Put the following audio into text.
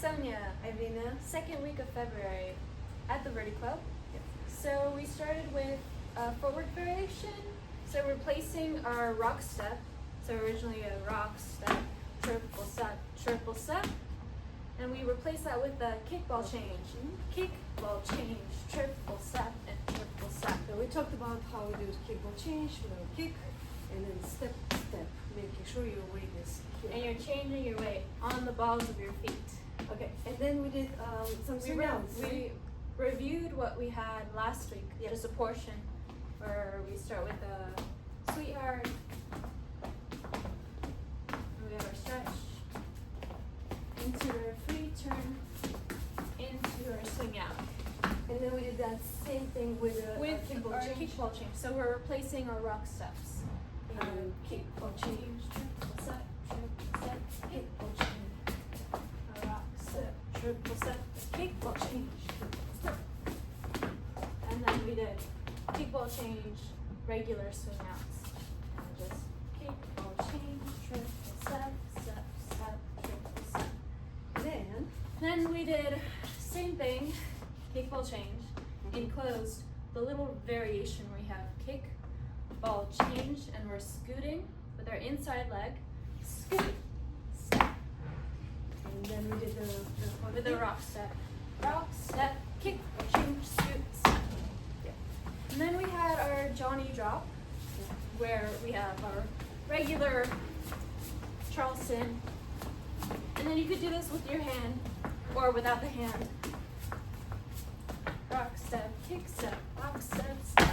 Sonya, Irina. second week of February at the Verdi Club. Yep. So we started with a footwork variation. So we're placing our rock step. So originally a rock step, triple step. And we replace that with the kickball change. Kickball change, triple step, and triple step. So we talked about how we do kickball change, kick, and then step, making sure your weight is here. And you're changing your weight on the balls of your feet. Okay, and then we did something else. We reviewed what we had last week, just a portion where we start with a sweetheart, and we have our stretch, into our free turn, into our swing out. And then we did that same thing with kickball our change. kickball change. So we're replacing our rock steps. And kickball change. Triple step, kickball change. A rock step, triple step, kickball change, triple step. And then we did kickball change, regular swing outs. And just kickball change, triple step, triple step. Then We did same thing, kickball change, enclosed the little variation where we have kick, ball change, and we're scooting with our inside leg, scoot, step, and then we did with the rock step, kick, ball change, scoot, step. Yeah. And then we had our Johnny drop, where we have our regular Charleston, and then you could do this with your hand or without the hand. Rock step, kick step, rock step, step.